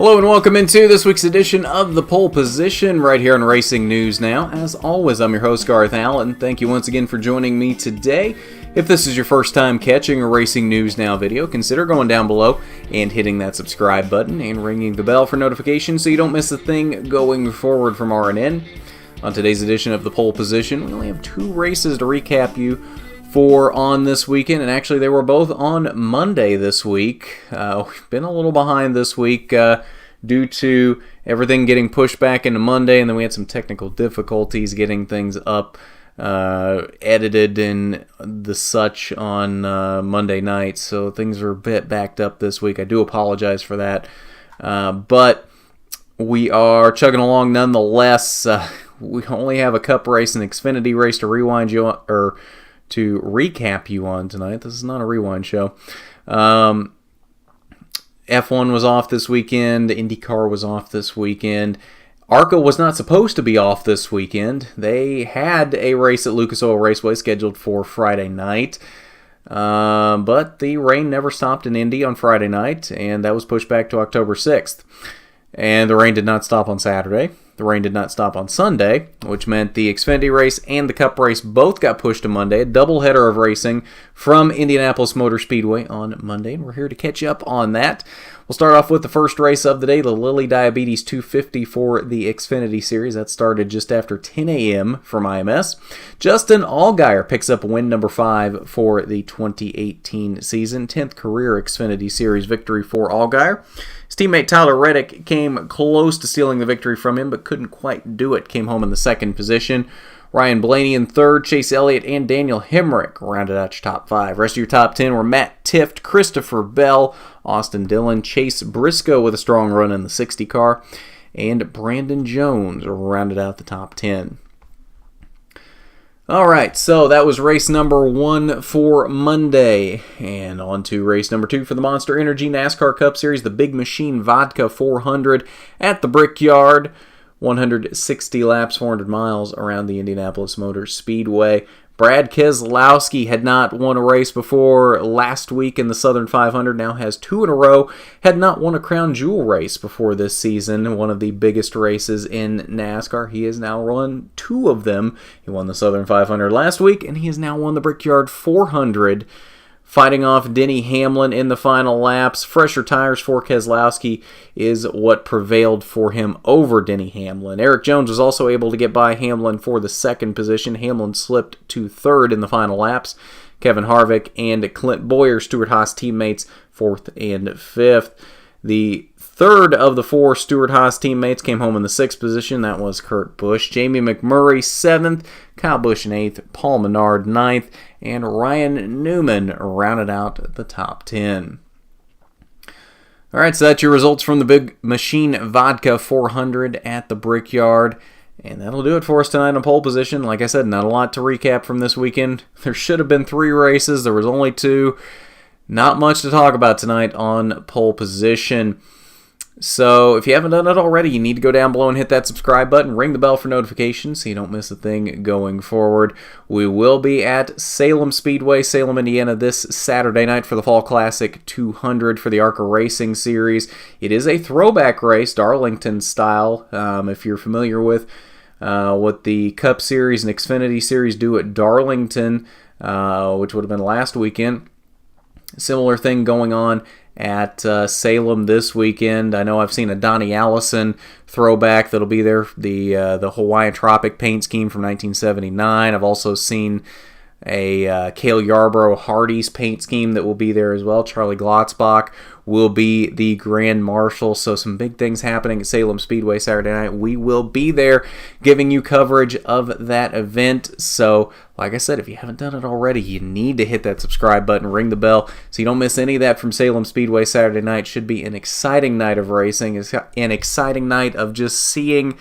Hello and welcome into this week's edition of The Pole Position right here on Racing News Now. As always, I'm your host, Garth Allen. Thank you once again for joining me today. If this is your first time catching a Racing News Now video, consider going down below and hitting that subscribe button and ringing the bell for notifications so you don't miss a thing going forward from RNN. On today's edition of The Pole Position, we only have two races to recap you for on this weekend, and actually they were both on Monday this week. We've been a little behind this week due to everything getting pushed back into Monday, and then we had some technical difficulties getting things up, edited and the such on Monday night, so things are a bit backed up this week. I do apologize for that, but we are chugging along nonetheless. We only have a Cup race and Xfinity race to rewind you on, or to recap you on tonight. This is not a rewind show. F1 was off this weekend. IndyCar was off this weekend. ARCA was not supposed to be off this weekend. They had a race at Lucas Oil Raceway scheduled for Friday night. But the rain never stopped in Indy on Friday night, and that was pushed back to October 6th. And the rain did not stop on Saturday. The rain did not stop on Sunday, which meant the Xfinity race and the Cup race both got pushed to Monday. A doubleheader of racing from Indianapolis Motor Speedway on Monday, and we're here to catch you up on that. We'll start off with the first race of the day, the Lilly Diabetes 250 for the Xfinity Series. That started just after 10 a.m. from IMS. Justin Allgaier picks up win number 5 for the 2018 season. 10th career Xfinity Series victory for Allgaier. His teammate Tyler Reddick came close to stealing the victory from him, but couldn't quite do it. Came home in the second position. Ryan Blaney in third, Chase Elliott and Daniel Hemrick rounded out your top 5. Rest of your top 10 were Matt Tifft, Christopher Bell, Austin Dillon, Chase Briscoe with a strong run in the 60 car, and Brandon Jones rounded out the top 10. Alright, so that was race number 1 for Monday. And on to race number 2 for the Monster Energy NASCAR Cup Series, the Big Machine Vodka 400 at the Brickyard. 160 laps, 400 miles around the Indianapolis Motor Speedway. Brad Keselowski had not won a race before last week in the Southern 500, now has 2 in a row. Had not won a Crown Jewel race before this season, one of the biggest races in NASCAR. He has now run 2 of them. He won the Southern 500 last week, and he has now won the Brickyard 400, fighting off Denny Hamlin in the final laps. Fresher tires for Keselowski is what prevailed for him over Denny Hamlin. Eric Jones was also able to get by Hamlin for the second position. Hamlin slipped to third in the final laps. Kevin Harvick and Clint Bowyer, Stewart-Haas teammates, 4th and 5th. The third of the 4 Stewart-Haas teammates came home in the 6th position. That was Kurt Busch. Jamie McMurray, 7th. Kyle Busch in 8th. Paul Menard, 9th. And Ryan Newman rounded out the top 10. Alright, so that's your results from the Big Machine Vodka 400 at the Brickyard. And that'll do it for us tonight on Pole Position. Like I said, not a lot to recap from this weekend. There should have been 3 races. There was only 2. Not much to talk about tonight on Pole Position. So if you haven't done it already, you need to go down below and hit that subscribe button, ring the bell for notifications so you don't miss a thing going forward. We will be at Salem Speedway, Salem, Indiana this Saturday night for the Fall Classic 200 for the ARCA Racing Series. It is a throwback race, Darlington style. If you're familiar with what the Cup Series and Xfinity Series do at Darlington, which would have been last weekend. Similar thing going on at Salem this weekend. I know I've seen a Donnie Allison throwback that'll be there, the Hawaiian Tropic paint scheme from 1979. I've also seen a Cale Yarborough Hardy's paint scheme that will be there as well. Charlie Glotzbach will be the Grand Marshal. So some big things happening at Salem Speedway Saturday night. We will be there giving you coverage of that event. So like I said, if you haven't done it already, you need to hit that subscribe button, ring the bell so you don't miss any of that from Salem Speedway Saturday night. Should be an exciting night of racing. It's an exciting night of just seeing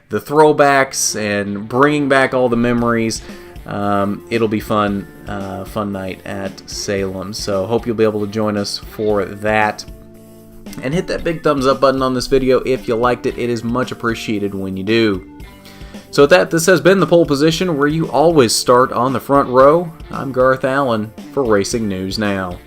the throwbacks and bringing back all the memories. It'll be fun night at Salem. So hope you'll be able to join us for that. And hit that big thumbs up button on this video if you liked it. It is much appreciated when you do. So with that, this has been the Pole Position, where you always start on the front row. I'm Garth Allen for Racing News Now.